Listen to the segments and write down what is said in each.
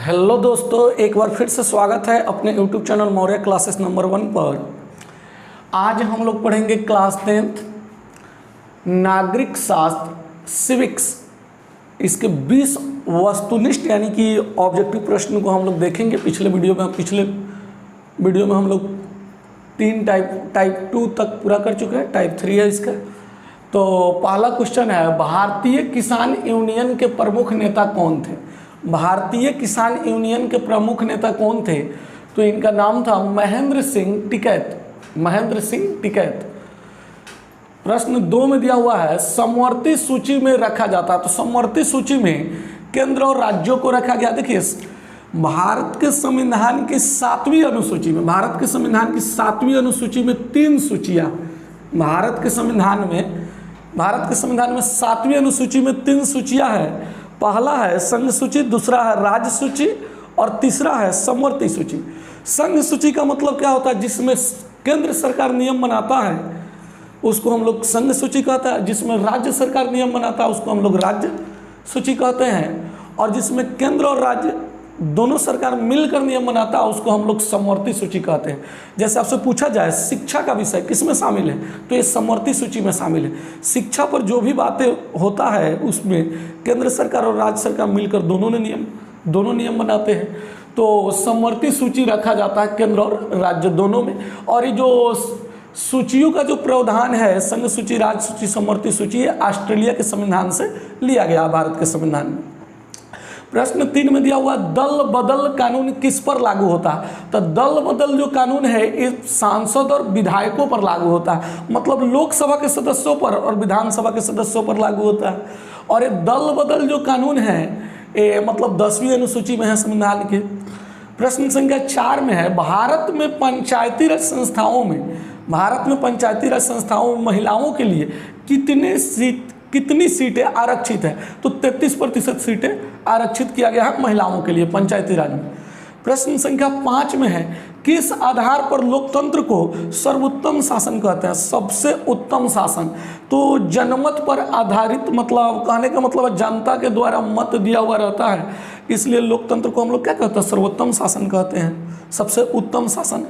Hello दोस्तों, एक बार फिर से स्वागत है अपने YouTube channel Maurya classes number 1 पर। आज हम लोग पढ़ेंगे क्लास 10th नागरिक शास्त्र सिविक्स। इसके 20 वस्तुनिष्ठ यानी कि ऑब्जेक्टिव प्रश्न को हम लोग देखेंगे। पिछले वीडियो में हम लोग 3 टाइप 2 तक पूरा कर चुके हैं, टाइप 3 है इसका। तो पहला क्वेश्चन है, भारतीय किसान यूनियन के प्रमुख नेता कौन थे? भारतीय किसान यूनियन के प्रमुख नेता कौन थे? तो इनका नाम था महेंद्र सिंह टिकैत। महेंद्र सिंह टिकैत। प्रश्न 2 में दिया हुआ है, समवर्ती सूची में रखा जाता है। तो समवर्ती सूची में केंद्र और राज्यों को रखा गया। देखिए, भारत के संविधान की 7वीं अनुसूची में, भारत के संविधान की 7वीं अनुसूची में 3 सूचियाँ, भारत के संविधान में 7वीं अनुसूची में 3 सूचियाँ हैं। पहला है संघ सूची, दूसरा है राज्य सूची और तीसरा है समवर्ती सूची। संघ सूची का मतलब क्या होता है? जिसमें केंद्र सरकार नियम बनाता है उसको हम लोग संघ सूची कहते हैं। जिसमें राज्य सरकार नियम बनाता है उसको हम लोग राज्य सूची कहते हैं। और जिसमें केंद्र और राज्य दोनों सरकार मिलकर नियम बनाता है उसको हम लोग समवर्ती सूची कहते हैं। जैसे आपसे पूछा जाए शिक्षा का विषय किस में शामिल है, तो ये समवर्ती सूची में शामिल है। शिक्षा पर जो भी बातें होता है उसमें केंद्र सरकार और राज्य सरकार मिलकर दोनों नियम बनाते हैं। तो समवर्ती सूची रखा जाता है केंद्र और राज्य दोनों में। और ये जो सूचियों का जो प्रावधान है, संघ सूची, राज्य सूची, समवर्ती सूची, ये ऑस्ट्रेलिया के संविधान से लिया गया भारत के संविधान में। प्रश्न 3 में दिया हुआ, दल बदल कानून किस पर लागू होता है? तो दल बदल जो कानून है ये सांसद और विधायकों पर लागू होता है। मतलब लोकसभा के सदस्यों पर और विधानसभा के सदस्यों पर लागू होता है। और ये दल बदल जो कानून है ये मतलब 10वीं अनुसूची में है संविधान के। प्रश्न संख्या 4 में है, भारत में पंचायती राज संस्थाओं में महिलाओं के लिए कितनी सीटें आरक्षित है? तो 33% सीटें आरक्षित किया गया है महिलाओं के लिए पंचायती राज में। प्रश्न संख्या 5 में है, किस आधार पर लोकतंत्र को सर्वोत्तम शासन कहते हैं? सबसे उत्तम शासन। तो जनमत पर आधारित, मतलब कहने का मतलब जनता के द्वारा मत दिया हुआ रहता है, इसलिए लोकतंत्र को हम लोग क्या कहते हैं? सर्वोत्तम शासन कहते हैं, सबसे उत्तम शासन।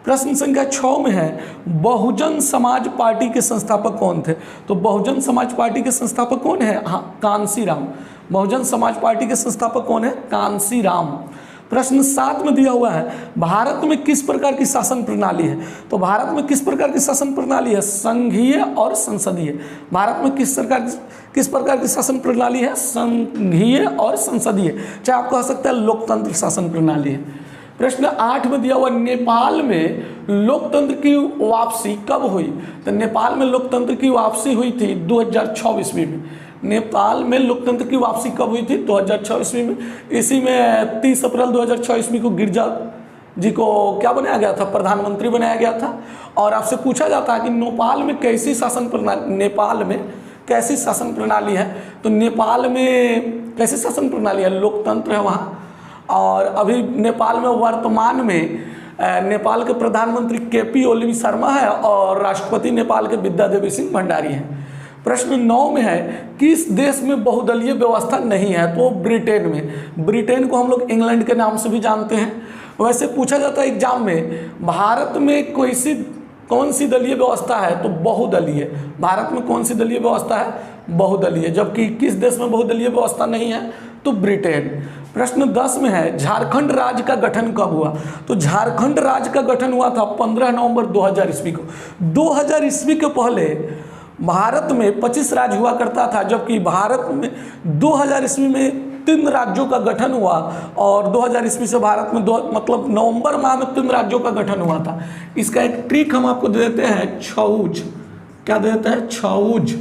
प्रश्न संख्या 6 में है, बहुजन समाज पार्टी के संस्थापक कौन थे? तो बहुजन समाज पार्टी के संस्थापक कौन है? हाँ, कांसीराम। बहुजन समाज पार्टी के संस्थापक कौन है? कांसीराम। प्रश्न 7 में दिया हुआ है, भारत में किस प्रकार की शासन प्रणाली है? तो भारत में किस प्रकार की शासन प्रणाली है? संघीय और संसदीय। भारत में किस प्रकार की शासन प्रणाली है? संघीय और संसदीय। चाहे आप कह सकते हैं लोकतंत्र शासन प्रणाली है। प्रश्न 8 में दिया हुआ, नेपाल में लोकतंत्र की वापसी कब हुई? तो नेपाल में लोकतंत्र की वापसी हुई थी 2006 ईस्वी में। नेपाल में लोकतंत्र की वापसी कब हुई थी? 2006 ईस्वी में। इसी में 30 अप्रैल 2006 ईस्वी को गिरजा जी को क्या बनाया गया था? प्रधानमंत्री बनाया गया था। और आपसे पूछा जाता है कि नेपाल में कैसी शासन प्रणाली है? तो नेपाल में कैसी शासन प्रणाली है? लोकतंत्र है वहाँ। और अभी नेपाल में वर्तमान में नेपाल के प्रधानमंत्री KP ओली शर्मा है और राष्ट्रपति नेपाल के विद्यादेवी सिंह भंडारी हैं। प्रश्न 9 में है, किस देश में बहुदलीय व्यवस्था नहीं है? तो ब्रिटेन में। ब्रिटेन को हम लोग इंग्लैंड के नाम से भी जानते हैं। वैसे पूछा जाता है एग्जाम में, भारत में कौन सी दलीय व्यवस्था है? तो बहुदलीय। भारत में कौन सी दलीय व्यवस्था है? बहुदलीय। जबकि किस देश में बहुदलीय व्यवस्था नहीं है? तो ब्रिटेन। प्रश्न 10 में है, झारखंड राज्य का गठन कब हुआ? तो झारखंड राज्य का गठन हुआ था 15 नवंबर 2000 ईस्वी को। 2000 ईस्वी के पहले भारत में 25 राज्य हुआ करता था, जबकि भारत में 2000 ईस्वी में 3 राज्यों का गठन हुआ। और 2000 ईस्वी से भारत में मतलब नवंबर माह में 3 राज्यों का गठन हुआ था। इसका एक ट्रिक हम आपको दे देते हैं, छऊज। क्या देते हैं? छऊज।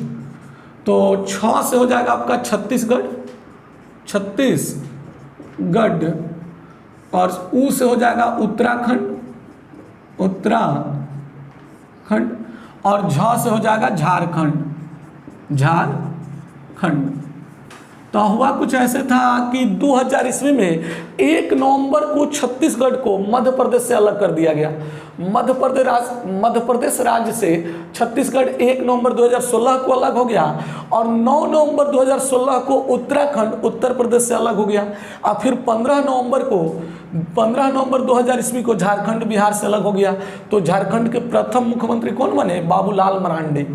तो 6 से हो जाएगा आपका छत्तीसगढ़ और ऊ से हो जाएगा उत्तराखंड और झ से हो जाएगा झारखंड। तो हुआ कुछ ऐसे था कि 2000 ईस्वी में 1 नवंबर को छत्तीसगढ़ को मध्य प्रदेश से अलग कर दिया गया। मध्य प्रदेश राज्य से छत्तीसगढ़ 1 नवंबर 2016 को अलग हो गया और 9 नवंबर 2016 को उत्तराखंड उत्तर प्रदेश से अलग हो गया। और फिर 15 नवंबर 2000 ईस्वी को झारखंड बिहार से अलग हो गया। तो झारखंड के प्रथम मुख्यमंत्री कौन बने? बाबूलाल मरांडी।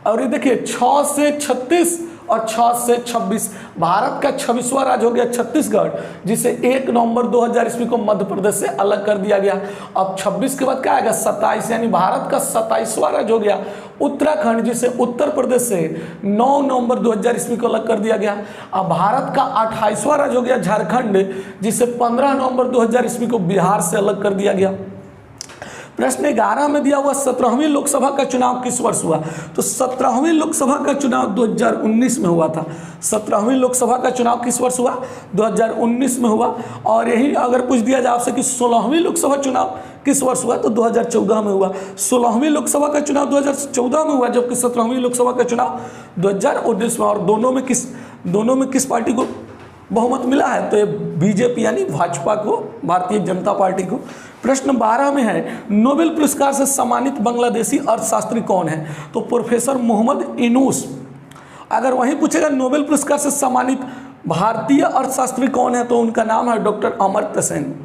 और ये देखिए 6 से 36 और 6 से 26 भारत का 26वां राज्य हो गया छत्तीसगढ़, जिसे 1 नवंबर 2000 ईस्वी को मध्य प्रदेश से अलग कर दिया गया। अब 26 के बाद क्या आएगा? 27, यानी भारत का 27वां राज्य हो गया उत्तराखंड, जिसे उत्तर प्रदेश से 9 नवंबर 2000 ईस्वी को अलग कर दिया गया। अब भारत का 28वां राज्य हो गया झारखंड, जिसे 15 नवंबर 2000 ईस्वी को बिहार से अलग कर दिया गया। प्रश्न 11 में दिया हुआ 17वीं लोकसभा का चुनाव किस वर्ष हुआ? तो 17वीं लोकसभा का चुनाव 2019 में हुआ था। 17वीं लोकसभा का चुनाव किस वर्ष हुआ? 2019 में हुआ। और यही अगर पूछ दिया जाए आपसे कि 16वीं लोकसभा चुनाव किस वर्ष हुआ, तो 2014 में हुआ। 16वीं लोकसभा का चुनाव 2014 में हुआ, जबकि 17वीं लोकसभा का चुनाव 2019 में। और दोनों में किस पार्टी को बहुमत मिला है? तो ये बीजेपी यानी भाजपा को, भारतीय जनता पार्टी को। प्रश्न 12 में है नोबेल पुरस्कार से सम्मानित बांग्लादेशी अर्थशास्त्री कौन है? तो प्रोफेसर मोहम्मद यूनुस। अगर वहीं पूछेगा नोबेल पुरस्कार से सम्मानित भारतीय अर्थशास्त्री कौन है, तो उनका नाम है डॉक्टर अमर्त्य सेन।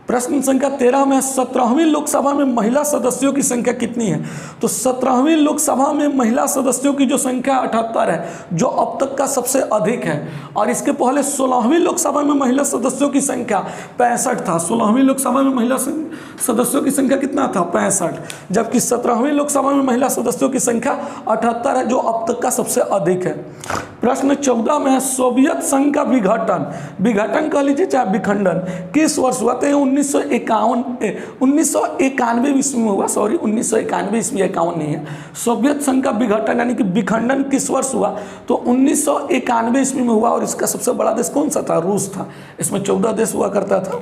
प्रश्न संख्या 13 में 17वीं लोकसभा में महिला सदस्यों की संख्या कितनी है? तो 17वीं लोकसभा में महिला सदस्यों की जो संख्या 78 है, जो अब तक का सबसे अधिक है। और इसके पहले 16वीं लोकसभा में महिला सदस्यों की संख्या 65 था। 16वीं लोकसभा में महिला सदस्यों की संख्या कितना था? 65। जबकि 17वीं लोकसभा में महिला सदस्यों की संख्या 78 है, जो अब तक का सबसे अधिक है। प्रश्न 14 में है सोवियत संघ का विघटन कह लीजिए चाहे विखंडन किस वर्ष हुआ? तो 1991 ईस्वी में हुआ। सॉरी, 1991 ईस्वी, 51 नहीं है। सोवियत संघ का विघटन यानी कि विखंडन किस वर्ष हुआ? तो 1991 ईस्वी में हुआ। और इसका सबसे बड़ा देश कौन सा था? रूस था। इसमें 14 देश हुआ करता था।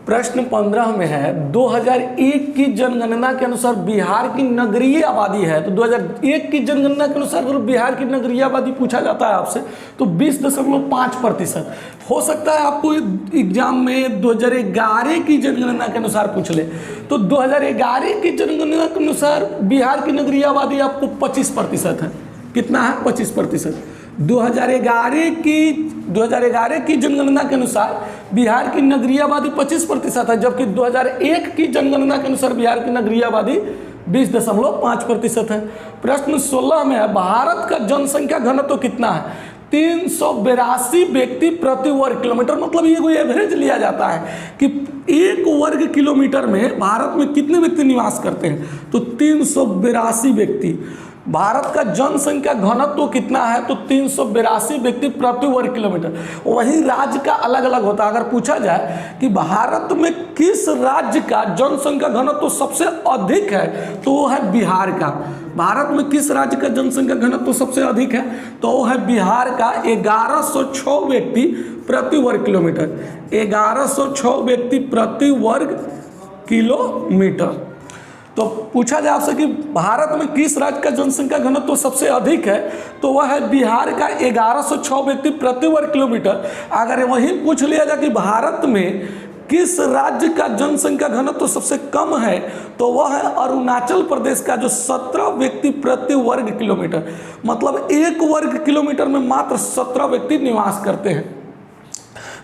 प्रश्न 15 में है 2001 की जनगणना के अनुसार बिहार की नगरीय आबादी है। तो 2001 की जनगणना के अनुसार अगर बिहार की नगरीय आबादी पूछा जाता है आपसे, तो 20.5% हो सकता है। आपको एग्जाम में 2011 की जनगणना के अनुसार पूछ ले, तो 2011 की जनगणना के अनुसार बिहार की नगरीय आबादी आपको 25% है। कितना है? 25%। 2011 की जनगणना के अनुसार बिहार की नगरीय आबादी 25% है, जबकि 2001 की जनगणना के अनुसार बिहार की नगरीय आबादी 20.5% है। प्रश्न 16 में है भारत का जनसंख्या घनत्व कितना है? 382 व्यक्ति प्रति वर्ग किलोमीटर। मतलब ये कोई एवरेज लिया जाता है कि 1 वर्ग किलोमीटर में भारत में कितने व्यक्ति निवास करते हैं, तो 382 व्यक्ति। भारत का जनसंख्या घनत्व कितना है? तो 382 व्यक्ति प्रति वर्ग किलोमीटर। वहीं राज्य का अलग अलग होता है। अगर पूछा जाए कि भारत में किस राज्य का जनसंख्या घनत्व सबसे अधिक है, तो वो है बिहार का। भारत में किस राज्य का जनसंख्या घनत्व सबसे अधिक है? तो वो है बिहार का। 1106 व्यक्ति प्रति वर्ग किलोमीटर। 1106 व्यक्ति प्रति वर्ग किलोमीटर। तो पूछा जाए आपसे कि भारत में किस राज्य का जनसंख्या घनत्व सबसे अधिक है, तो वह है बिहार का। 1106 व्यक्ति प्रति वर्ग किलोमीटर। अगर वहीं पूछ लिया जाए कि भारत में किस राज्य का जनसंख्या घनत्व सबसे कम है, तो वह है अरुणाचल प्रदेश का, जो 17 व्यक्ति प्रति वर्ग किलोमीटर। मतलब 1 वर्ग किलोमीटर में मात्र 17 व्यक्ति निवास करते हैं।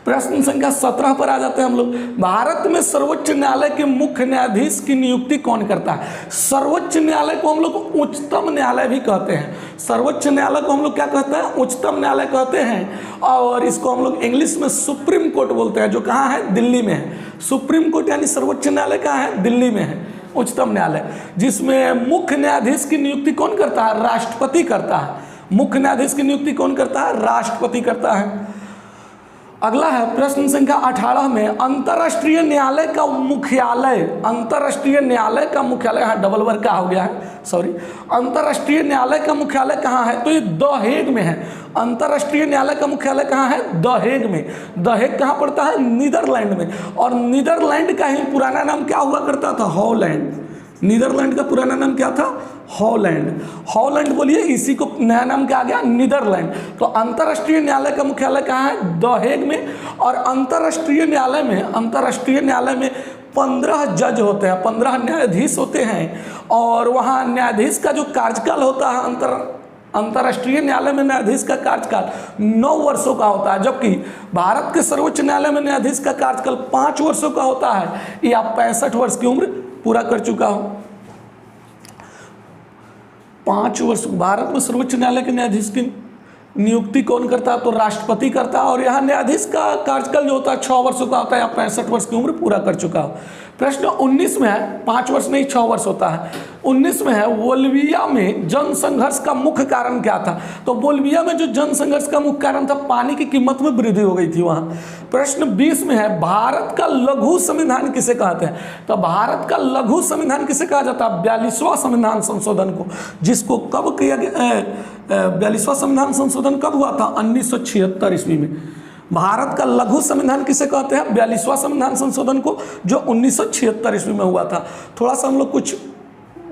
प्रश्न संख्या 17 पर आ जाते हैं हम लोग। भारत में सर्वोच्च न्यायालय के मुख्य न्यायाधीश की नियुक्ति कौन करता है? सर्वोच्च न्यायालय को हम लोग उच्चतम न्यायालय भी कहते हैं। सर्वोच्च न्यायालय को हम लोग क्या कहते हैं? उच्चतम न्यायालय कहते हैं। और इसको हम लोग इंग्लिश में सुप्रीम कोर्ट बोलते हैं, जो कहाँ है? दिल्ली में है। सुप्रीम कोर्ट यानी सर्वोच्च न्यायालय कहाँ है? दिल्ली में है उच्चतम न्यायालय, जिसमें मुख्य न्यायाधीश की नियुक्ति कौन करता है? राष्ट्रपति करता है। मुख्य न्यायाधीश की नियुक्ति कौन करता है? राष्ट्रपति करता है। अगला है प्रश्न संख्या 18 में अंतर्राष्ट्रीय न्यायालय का मुख्यालय। अंतर्राष्ट्रीय न्यायालय का मुख्यालय, यहाँ डबल वर्ग का हो गया है, सॉरी। अंतर्राष्ट्रीय न्यायालय का मुख्यालय कहाँ है? तो ये द हेग में है। अंतर्राष्ट्रीय न्यायालय का मुख्यालय कहाँ है? द हेग में। द हेग कहाँ पड़ता है? नीदरलैंड में। और नीदरलैंड का ही पुराना नाम क्या हुआ करता था? हॉलैंड। नीदरलैंड का पुराना नाम क्या था? हॉलैंड। हॉलैंड बोलिए, इसी को नया नाम क्या आ गया, नीदरलैंड। तो अंतर्राष्ट्रीय न्यायालय का मुख्यालय कहाँ है, द हेग में। और अंतर्राष्ट्रीय न्यायालय में 15 जज होते हैं, 15 न्यायाधीश होते हैं। और वहाँ न्यायाधीश का जो कार्यकाल होता है, अंतर्राष्ट्रीय न्यायालय में न्यायाधीश का कार्यकाल 9 वर्षों का होता है, जबकि भारत के सर्वोच्च न्यायालय में न्यायाधीश का कार्यकाल 5 वर्षों का होता है। ये आप 65 वर्ष की उम्र पूरा कर चुका हो। 5 वर्ष भारत में सर्वोच्च न्यायालय के न्यायाधीश की नियुक्ति कौन करता है, तो राष्ट्रपति करता है। और यहाँ न्यायाधीश का कार्यकाल जो होता है 6 वर्षों का होता है, या 65 वर्ष की उम्र पूरा कर चुका हो। प्रश्न 19 में है, 5 वर्ष नहीं 6 वर्ष होता है। 19 में है, बोल्विया में जनसंघर्ष का मुख्य कारण क्या था। तो बोल्विया में जो जनसंघर्ष का मुख्य कारण था, पानी की कीमत में वृद्धि हो गई थी वहाँ। प्रश्न 20 में है, भारत का लघु संविधान किसे कहते हैं। तो भारत का लघु संविधान किसे कहा जाता है, 42वां संविधान संशोधन को, जिसको कब किया गया, 42वां संविधान संशोधन कब हुआ था, 1976 ईस्वी में। भारत का लघु संविधान किसे कहते हैं, 42वां संविधान संशोधन को, जो 1976 ईस्वी में हुआ था। थोड़ा सा हम लोग कुछ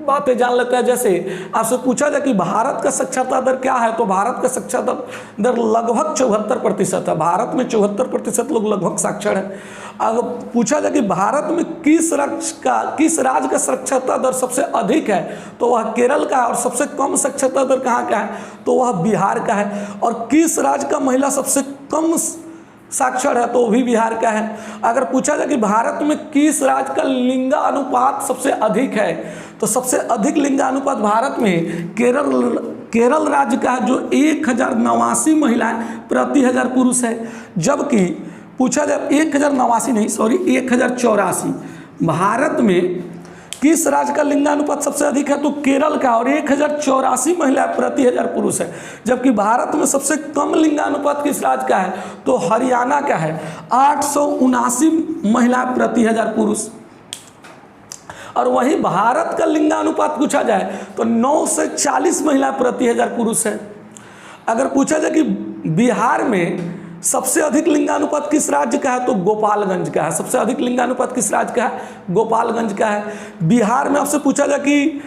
बातें जान लेते हैं। जैसे आपसे पूछा जाए कि भारत का साक्षरता दर क्या है, तो भारत का साक्षरता दर लगभग 74% है। भारत में 74% लोग लगभग साक्षर हैं। अगर पूछा जाए कि भारत में किस राज्य का साक्षरता दर सबसे अधिक है, तो वह केरल का है। और सबसे कम साक्षरता दर कहाँ का है, तो वह बिहार का है। और किस राज्य का महिला सबसे कम साक्षर है, तो भी बिहार का है। अगर पूछा जाए कि भारत में किस राज्य का लिंगानुपात सबसे अधिक है, तो सबसे अधिक लिंगानुपात भारत में केरल राज्य का है, जो 1089 महिलाएं प्रति 1000 पुरुष है। जबकि पूछा जाए 1084 भारत में किस राज्य का लिंगानुपात सबसे अधिक है, तो केरल का, और 1084 महिला प्रति 1000 पुरुष है। जबकि भारत में सबसे कम लिंगानुपात किस राज्य का है, तो हरियाणा का है, 879 महिला प्रति 1000 पुरुष। और वहीं भारत का लिंगानुपात पूछा जाए तो 9 से 40 महिला प्रति 1000 पुरुष है। अगर पूछा जाए कि बिहार में सबसे अधिक लिंगानुपात किस राज्य का है, तो गोपालगंज का है। सबसे अधिक लिंगानुपात किस राज्य का है, गोपालगंज का है। बिहार में आपसे पूछा जाए कि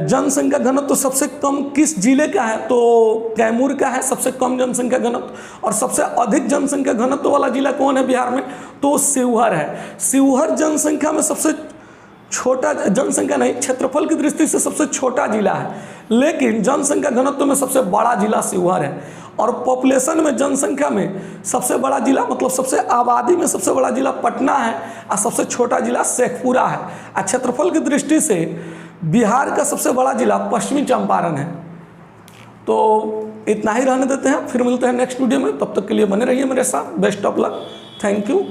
जनसंख्या घनत्व तो सबसे कम किस जिले का है, तो कैमूर का है सबसे कम जनसंख्या घनत्व। और सबसे अधिक जनसंख्या घनत्व वाला जिला कौन है बिहार में, तो शिवहर है। शिवहर जनसंख्या में सबसे छोटा, जनसंख्या नहीं, क्षेत्रफल की दृष्टि से सबसे छोटा जिला है, लेकिन जनसंख्या घनत्व में सबसे बड़ा जिला शिवहर है। और पॉपुलेशन में, जनसंख्या में सबसे बड़ा जिला, मतलब सबसे आबादी में सबसे बड़ा जिला पटना है, और सबसे छोटा जिला शेखपुरा है। और क्षेत्रफल की दृष्टि से बिहार का सबसे बड़ा जिला पश्चिमी चंपारण है। तो इतना ही रहने देते हैं, फिर मिलते हैं नेक्स्ट वीडियो में। तब तक के लिए बने रहिए मेरे साथ। Best of luck, thank you.